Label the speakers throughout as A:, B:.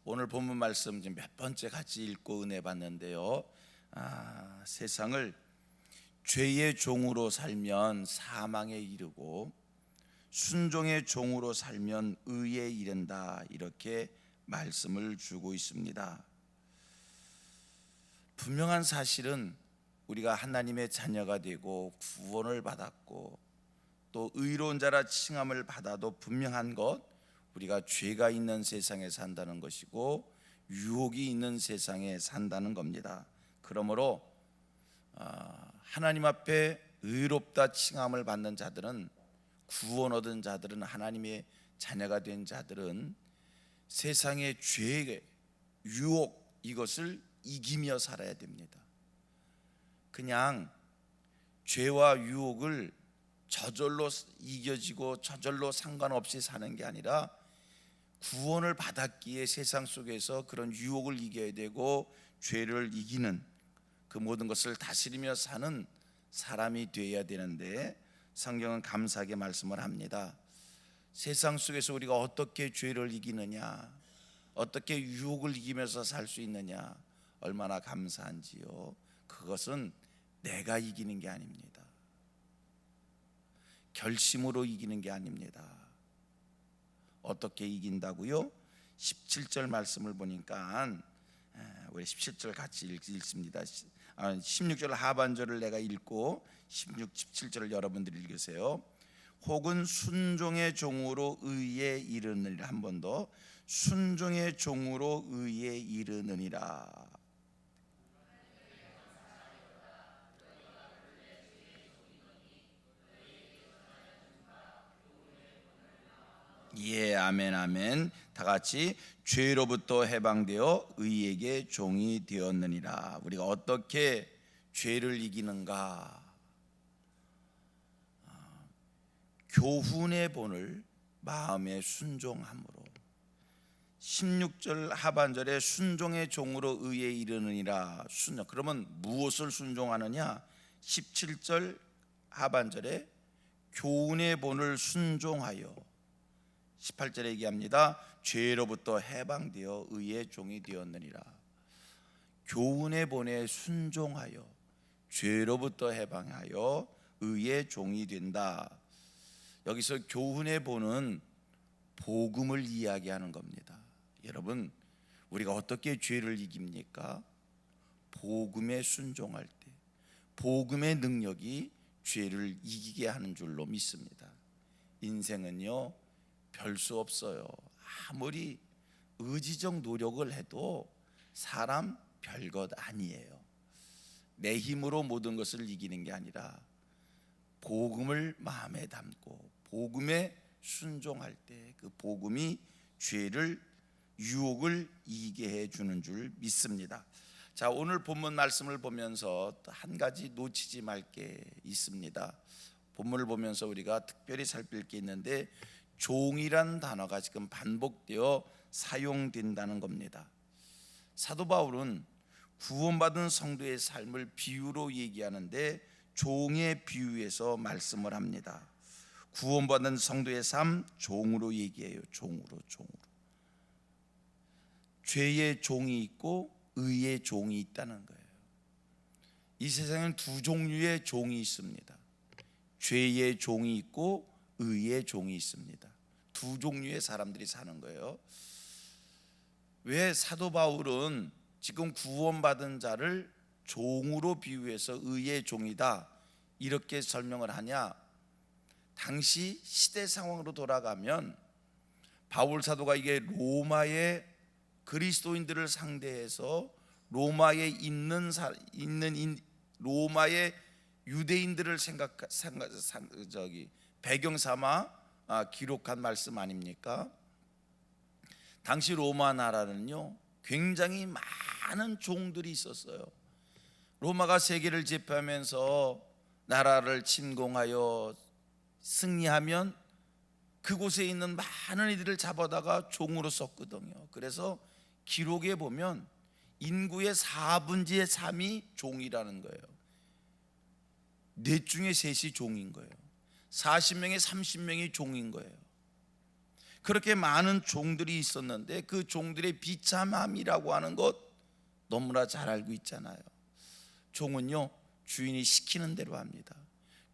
A: 오늘 본문 말씀 지금 몇 번째 같이 읽고 은혜 받는데요. 세상을 죄의 종으로 살면 사망에 이르고 순종의 종으로 살면 의에 이른다, 이렇게 말씀을 주고 있습니다. 분명한 사실은 우리가 하나님의 자녀가 되고 구원을 받았고 또 의로운 자라 칭함을 받아도 분명한 것, 우리가 죄가 있는 세상에 산다는 것이고 유혹이 있는 세상에 산다는 겁니다. 그러므로 하나님 앞에 의롭다 칭함을 받는 자들은, 구원 얻은 자들은, 하나님의 자녀가 된 자들은 세상의 죄의 유혹, 이것을 이기며 살아야 됩니다. 그냥 죄와 유혹을 저절로 이겨지고 저절로 상관없이 사는 게 아니라 구원을 받았기에 세상 속에서 그런 유혹을 이겨야 되고 죄를 이기는, 그 모든 것을 다스리며 사는 사람이 되어야 되는데, 성경은 감사하게 말씀을 합니다. 세상 속에서 우리가 어떻게 죄를 이기느냐, 어떻게 유혹을 이기면서 살 수 있느냐, 얼마나 감사한지요. 그것은 내가 이기는 게 아닙니다. 결심으로 이기는 게 아닙니다. 어떻게 이긴다고요? 17절 말씀을 보니까 우리 17절 같이 읽습니다. 16절 하반절을 내가 읽고 16, 17절을 여러분들이 읽으세요. 혹은 순종의 종으로 의에 이르느니라. 한 번 더, 순종의 종으로 의에 이르느니라. 예, 아멘, 아멘. 다 같이 죄로부터 해방되어 의에게 종이 되었느니라. 우리가 어떻게 죄를 이기는가? 교훈의 본을 마음에 순종함으로. 16절 하반절에 순종의 종으로 의에 이르느니라. 순종, 그러면 무엇을 순종하느냐? 17절 하반절에 교훈의 본을 순종하여, 18절에 얘기합니다. 죄로부터 해방되어 의의 종이 되었느니라. 교훈의 본에 순종하여 죄로부터 해방하여 의의 종이 된다. 여기서 교훈의 본은 복음을 이야기하는 겁니다. 여러분, 우리가 어떻게 죄를 이깁니까? 복음에 순종할 때 복음의 능력이 죄를 이기게 하는 줄로 믿습니다. 인생은요, 별 수 없어요. 아무리 의지적 노력을 해도 사람 별것 아니에요. 내 힘으로 모든 것을 이기는 게 아니라 복음을 마음에 담고 복음에 순종할 때 그 복음이 죄를, 유혹을 이기게 해주는 줄 믿습니다. 자, 오늘 본문 말씀을 보면서 한 가지 놓치지 말 게 있습니다. 본문을 보면서 우리가 특별히 살필 게 있는데, 종이란 단어가 지금 반복되어 사용된다는 겁니다. 사도 바울은 구원받은 성도의 삶을 비유로 얘기하는데 종의 비유에서 말씀을 합니다. 구원받은 성도의 삶, 종으로 얘기해요. 종으로. 죄의 종이 있고 의의 종이 있다는 거예요. 이 세상에는 두 종류의 종이 있습니다. 죄의 종이 있고 의의 종이 있습니다. 두 종류의 사람들이 사는 거예요. 왜 사도 바울은 지금 구원받은 자를 종으로 비유해서 의의 종이다, 이렇게 설명을 하냐? 당시 시대 상황으로 돌아가면 바울 사도가 이게 로마의 그리스도인들을 상대해서 로마에 있는 로마의 유대인들을 배경 삼아 기록한 말씀 아닙니까? 당시 로마 나라는요, 굉장히 많은 종들이 있었어요. 로마가 세계를 제패하면서 나라를 침공하여 승리하면 그곳에 있는 많은 이들을 잡아다가 종으로 썼거든요. 그래서 기록에 보면 인구의 4분의 3이 종이라는 거예요. 넷 중에 셋이 종인 거예요. 40명에 30명이 종인 거예요. 그렇게 많은 종들이 있었는데 그 종들의 비참함이라고 하는 것 너무나 잘 알고 있잖아요. 종은요, 주인이 시키는 대로 합니다.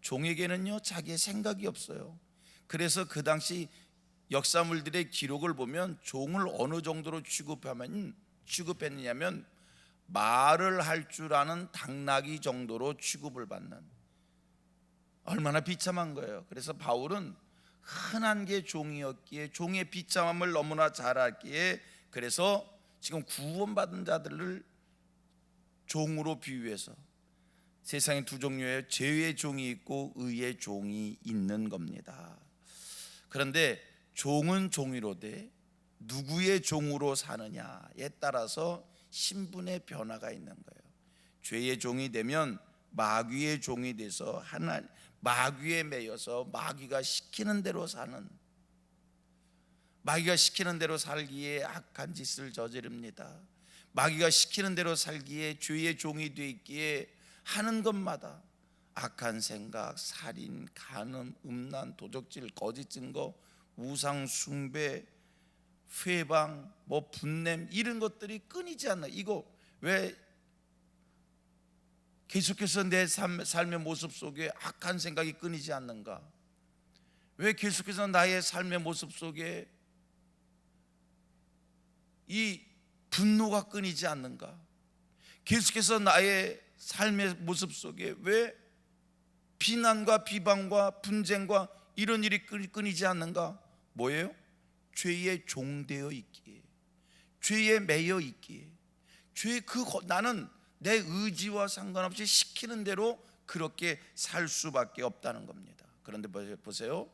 A: 종에게는요, 자기의 생각이 없어요. 그래서 그 당시 역사물들의 기록을 보면 종을 어느 정도로 취급했느냐면 말을 할 줄 아는 당나귀 정도로 취급을 받는, 얼마나 비참한 거예요. 그래서 바울은 흔한 게 종이었기에, 종의 비참함을 너무나 잘 알기에, 그래서 지금 구원받은 자들을 종으로 비유해서 세상에 두 종류의 죄의 종이 있고 의의 종이 있는 겁니다. 그런데 종은 종이로되 누구의 종으로 사느냐에 따라서 신분의 변화가 있는 거예요. 죄의 종이 되면 마귀의 종이 돼서 마귀에 매여서 마귀가 시키는 대로 사는, 마귀가 시키는 대로 살기에 악한 짓을 저지릅니다. 마귀가 시키는 대로 살기에 죄의 종이 되어 있기에 하는 것마다 악한 생각, 살인, 간음, 음란, 도적질, 거짓 증거, 우상 숭배, 회방, 분냄, 이런 것들이 끊이지 않나. 이거 왜 계속해서 내 삶의 모습 속에 악한 생각이 끊이지 않는가? 왜 계속해서 나의 삶의 모습 속에 이 분노가 끊이지 않는가? 계속해서 나의 삶의 모습 속에 왜 비난과 비방과 분쟁과 이런 일이 끊이지 않는가? 뭐예요? 죄의 종되어 있기에, 죄에 매여 있기에, 나는 내 의지와 상관없이 시키는 대로 그렇게 살 수밖에 없다는 겁니다. 그런데 보세요,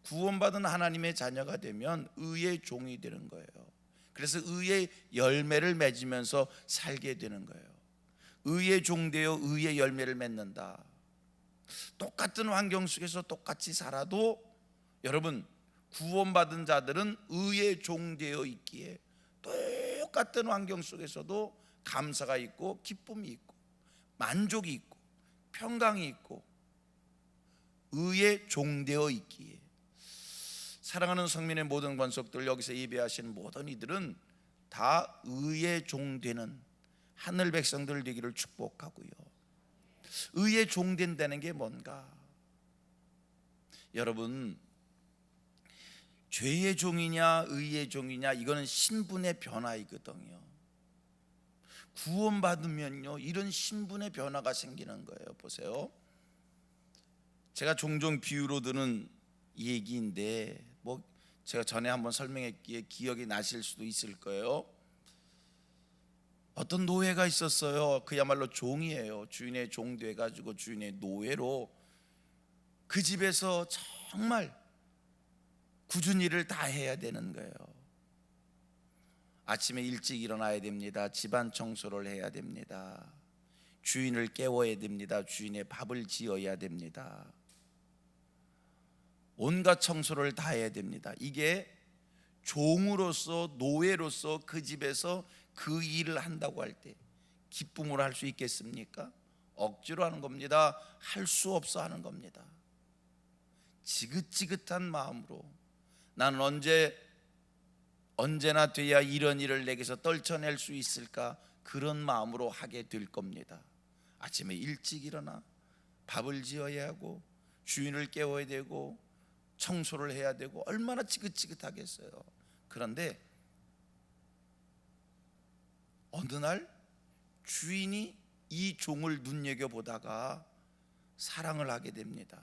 A: 구원받은 하나님의 자녀가 되면 의의 종이 되는 거예요. 그래서 의의 열매를 맺으면서 살게 되는 거예요. 의의 종되어 의의 열매를 맺는다. 똑같은 환경 속에서 똑같이 살아도 여러분, 구원받은 자들은 의의 종되어 있기에 똑같은 환경 속에서도 감사가 있고 기쁨이 있고 만족이 있고 평강이 있고 의의 종되어 있기에, 사랑하는 성민의 모든 권속들, 여기서 예배하시는 모든 이들은 다 의의 종되는 하늘 백성들 되기를 축복하고요. 의의 종된다는 게 뭔가? 여러분, 죄의 종이냐 의의 종이냐, 이거는 신분의 변화이거든요. 구원받으면요, 이런 신분의 변화가 생기는 거예요. 보세요, 제가 종종 비유로 드는 얘기인데 제가 전에 한번 설명했기에 기억이 나실 수도 있을 거예요. 어떤 노예가 있었어요. 그야말로 종이에요. 주인의 종 돼가지고 주인의 노예로 그 집에서 정말 굳은 일을 다 해야 되는 거예요. 아침에 일찍 일어나야 됩니다. 집안 청소를 해야 됩니다. 주인을 깨워야 됩니다. 주인의 밥을 지어야 됩니다. 온갖 청소를 다 해야 됩니다. 이게 종으로서, 노예로서 그 집에서 그 일을 한다고 할 때 기쁨으로 할 수 있겠습니까? 억지로 하는 겁니다. 할 수 없어 하는 겁니다. 지긋지긋한 마음으로 나는 언제나 돼야 이런 일을 내게서 떨쳐낼 수 있을까, 그런 마음으로 하게 될 겁니다. 아침에 일찍 일어나 밥을 지어야 하고 주인을 깨워야 되고 청소를 해야 되고 얼마나 지긋지긋하겠어요. 그런데 어느 날 주인이 이 종을 눈여겨보다가 사랑을 하게 됩니다.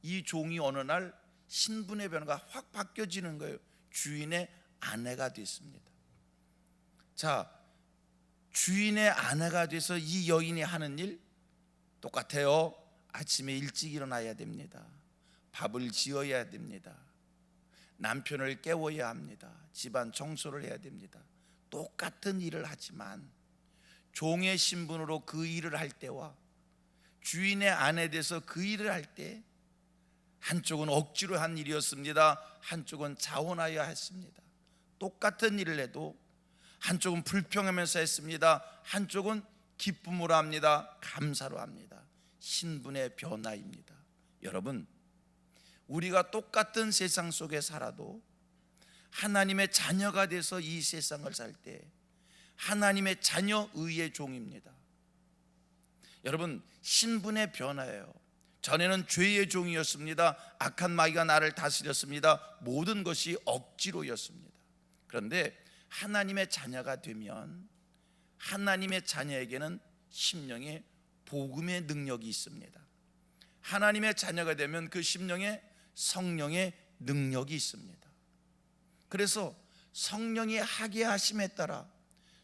A: 이 종이 어느 날 신분의 변화가 확 바뀌어지는 거예요. 주인의 아내가 됐습니다. 자, 주인의 아내가 돼서 이 여인이 하는 일 똑같아요. 아침에 일찍 일어나야 됩니다. 밥을 지어야 됩니다. 남편을 깨워야 합니다. 집안 청소를 해야 됩니다. 똑같은 일을 하지만 종의 신분으로 그 일을 할 때와 주인의 아내 돼서 그 일을 할 때 한쪽은 억지로 한 일이었습니다. 한쪽은 자원하여 했습니다. 똑같은 일을 해도 한쪽은 불평하면서 했습니다. 한쪽은 기쁨으로 합니다. 감사로 합니다. 신분의 변화입니다. 여러분, 우리가 똑같은 세상 속에 살아도 하나님의 자녀가 돼서 이 세상을 살 때 하나님의 자녀, 의의 종입니다. 여러분, 신분의 변화예요. 전에는 죄의 종이었습니다. 악한 마귀가 나를 다스렸습니다. 모든 것이 억지로였습니다. 그런데 하나님의 자녀가 되면 하나님의 자녀에게는 심령의 복음의 능력이 있습니다. 하나님의 자녀가 되면 그 심령에 성령의 능력이 있습니다. 그래서 성령이 하게 하심에 따라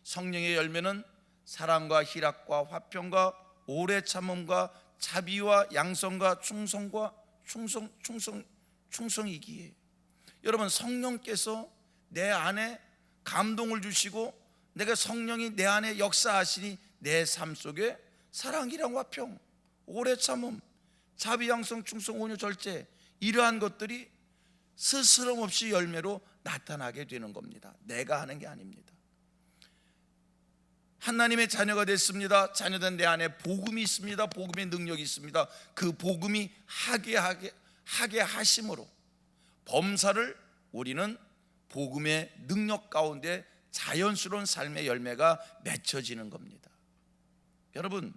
A: 성령의 열매는 사랑과 희락과 화평과 오래 참음과 자비와 양성과 충성이기에, 여러분, 성령께서 내 안에 감동을 주시고 내가 성령이 내 안에 역사하시니 내 삶 속에 사랑이랑 화평, 오래 참음, 자비, 양성, 충성, 온유, 절제, 이러한 것들이 스스럼 없이 열매로 나타나게 되는 겁니다. 내가 하는 게 아닙니다. 하나님의 자녀가 됐습니다. 자녀된 내 안에 복음이 있습니다. 복음의 능력이 있습니다. 그 복음이 하게 하심으로 범사를 우리는 복음의 능력 가운데 자연스러운 삶의 열매가 맺혀지는 겁니다. 여러분,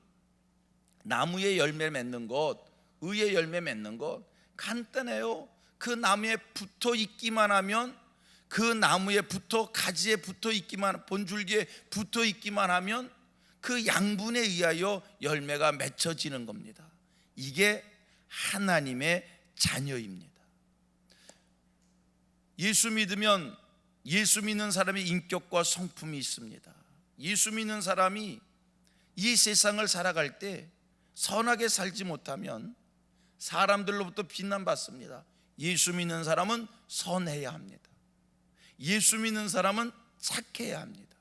A: 나무에 열매 맺는 것, 의의 열매 맺는 것 간단해요. 그 나무에 붙어 있기만 하면, 그 나무에 붙어, 가지에 붙어 있기만, 본줄기에 붙어 있기만 하면 그 양분에 의하여 열매가 맺혀지는 겁니다. 이게 하나님의 자녀입니다. 예수 믿으면 예수 믿는 사람의 인격과 성품이 있습니다. 예수 믿는 사람이 이 세상을 살아갈 때 선하게 살지 못하면 사람들로부터 비난받습니다. 예수 믿는 사람은 선해야 합니다. 예수 믿는 사람은 착해야 합니다.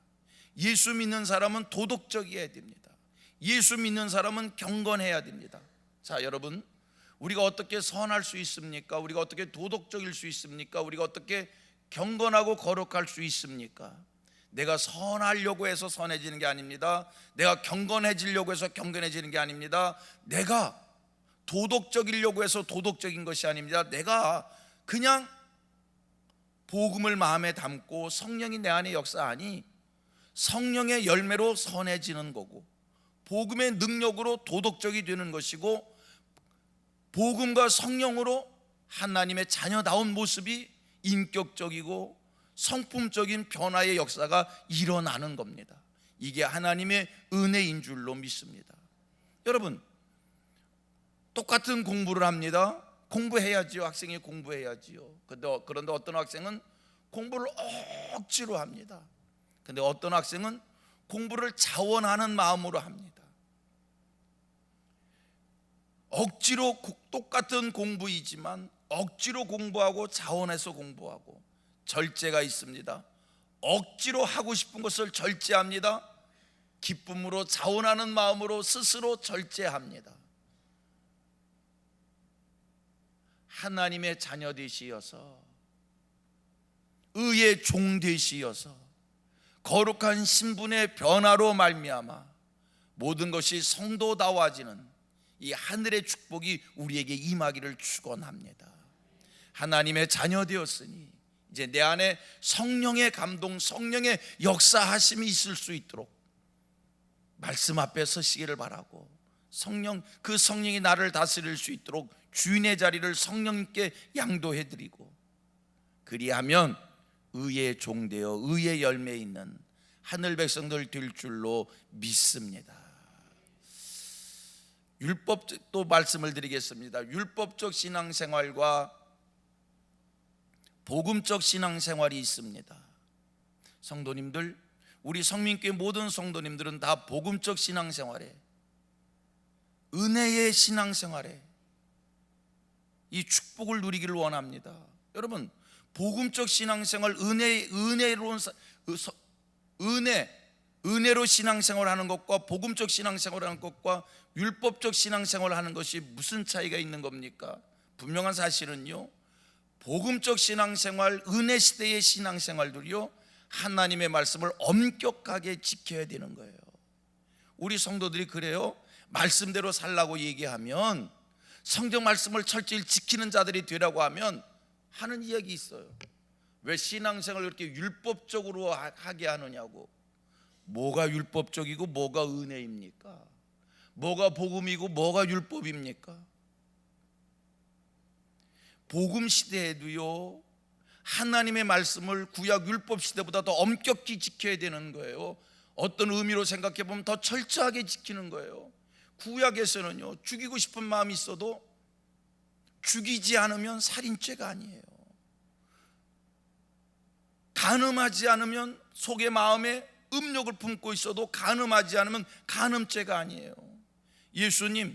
A: 예수 믿는 사람은 도덕적이어야 됩니다. 예수 믿는 사람은 경건해야 됩니다. 자, 여러분, 우리가 어떻게 선할 수 있습니까? 우리가 어떻게 도덕적일 수 있습니까? 우리가 어떻게 경건하고 거룩할 수 있습니까? 내가 선하려고 해서 선해지는 게 아닙니다. 내가 경건해지려고 해서 경건해지는 게 아닙니다. 내가 도덕적이려고 해서 도덕적인 것이 아닙니다. 내가 그냥 복음을 마음에 담고 성령이 내 안에 역사하니 성령의 열매로 선해지는 거고, 복음의 능력으로 도덕적이 되는 것이고, 복음과 성령으로 하나님의 자녀다운 모습이 인격적이고 성품적인 변화의 역사가 일어나는 겁니다. 이게 하나님의 은혜인 줄로 믿습니다. 여러분, 똑같은 공부를 합니다. 공부해야지요. 학생이 공부해야지요. 그런데 어떤 학생은 공부를 억지로 합니다. 그런데 어떤 학생은 공부를 자원하는 마음으로 합니다. 억지로, 똑같은 공부이지만 억지로 공부하고 자원해서 공부하고, 절제가 있습니다. 억지로 하고 싶은 것을 절제합니다. 기쁨으로 자원하는 마음으로 스스로 절제합니다. 하나님의 자녀 되시어서, 의의 종 되시어서, 거룩한 신분의 변화로 말미암아 모든 것이 성도다워지는 이 하늘의 축복이 우리에게 임하기를 축원합니다. 하나님의 자녀 되었으니 이제 내 안에 성령의 감동, 성령의 역사하심이 있을 수 있도록 말씀 앞에 서시기를 바라고, 그 성령이 나를 다스릴 수 있도록 주인의 자리를 성령님께 양도해드리고, 그리하면 의의 종 되어 의의 열매 있는 하늘 백성들 될 줄로 믿습니다. 율법, 또 말씀을 드리겠습니다. 율법적 신앙생활과 복음적 신앙생활이 있습니다. 성도님들, 우리 성민교회 모든 성도님들은 다 복음적 신앙생활에, 은혜의 신앙생활에 이 축복을 누리기를 원합니다. 여러분, 복음적 신앙생활, 은혜로 신앙생활하는 것과 복음적 신앙생활하는 것과 율법적 신앙생활하는 것이 무슨 차이가 있는 겁니까? 분명한 사실은요, 복음적 신앙생활, 은혜 시대의 신앙생활들이요, 하나님의 말씀을 엄격하게 지켜야 되는 거예요. 우리 성도들이 그래요. 말씀대로 살라고 얘기하면, 성경 말씀을 철저히 지키는 자들이 되라고 하면 하는 이야기 있어요. 왜 신앙생활을 그렇게 율법적으로 하게 하느냐고. 뭐가 율법적이고 뭐가 은혜입니까? 뭐가 복음이고 뭐가 율법입니까? 복음 시대에도요, 하나님의 말씀을 구약 율법 시대보다 더 엄격히 지켜야 되는 거예요. 어떤 의미로 생각해 보면 더 철저하게 지키는 거예요. 구약에서는요, 죽이고 싶은 마음이 있어도 죽이지 않으면 살인죄가 아니에요. 간음하지 않으면, 속의 마음에 음욕을 품고 있어도 간음하지 않으면 간음죄가 아니에요. 예수님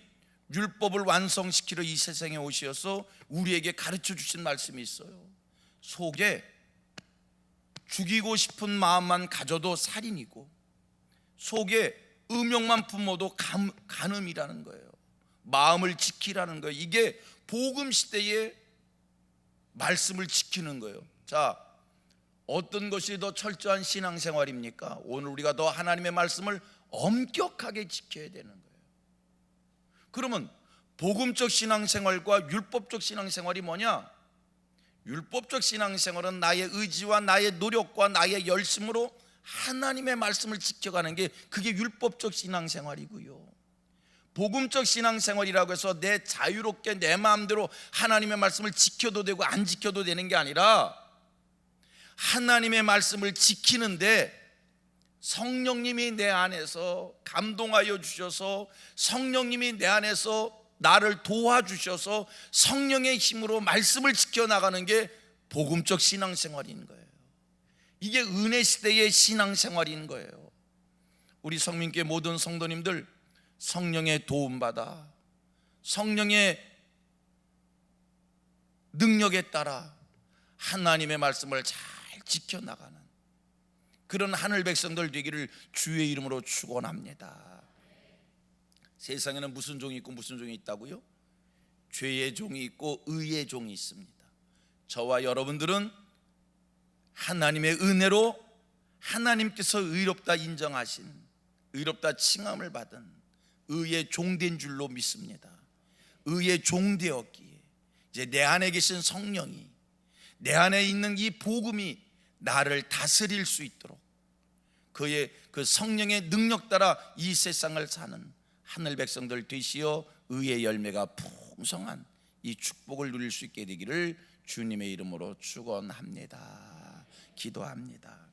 A: 율법을 완성시키러 이 세상에 오셔서 우리에게 가르쳐 주신 말씀이 있어요. 속에 죽이고 싶은 마음만 가져도 살인이고, 속에 음욕만 품어도 간음이라는 거예요. 마음을 지키라는 거예요. 이게 복음 시대의 말씀을 지키는 거예요. 자, 어떤 것이 더 철저한 신앙생활입니까? 오늘 우리가 더 하나님의 말씀을 엄격하게 지켜야 되는 거예요. 그러면 복음적 신앙생활과 율법적 신앙생활이 뭐냐? 율법적 신앙생활은 나의 의지와 나의 노력과 나의 열심으로 하나님의 말씀을 지켜가는 게, 그게 율법적 신앙생활이고요. 복음적 신앙생활이라고 해서 내 자유롭게 내 마음대로 하나님의 말씀을 지켜도 되고 안 지켜도 되는 게 아니라, 하나님의 말씀을 지키는데 성령님이 내 안에서 감동하여 주셔서, 성령님이 내 안에서 나를 도와주셔서 성령의 힘으로 말씀을 지켜나가는 게 복음적 신앙생활인 거예요. 이게 은혜 시대의 신앙생활인 거예요. 우리 성민교회 모든 성도님들 성령의 도움받아 성령의 능력에 따라 하나님의 말씀을 잘 지켜나가는 그런 하늘 백성들 되기를 주의 이름으로 축원합니다. 세상에는 무슨 종이 있고 무슨 종이 있다고요? 죄의 종이 있고 의의 종이 있습니다. 저와 여러분들은 하나님의 은혜로 하나님께서 의롭다 인정하신, 의롭다 칭함을 받은 의의 종된 줄로 믿습니다. 의의 종되었기에 이제 내 안에 계신 성령이, 내 안에 있는 이 복음이 나를 다스릴 수 있도록 그의 그 성령의 능력 따라 이 세상을 사는 하늘 백성들 되시어 의의 열매가 풍성한 이 축복을 누릴 수 있게 되기를 주님의 이름으로 축원합니다. 기도합니다.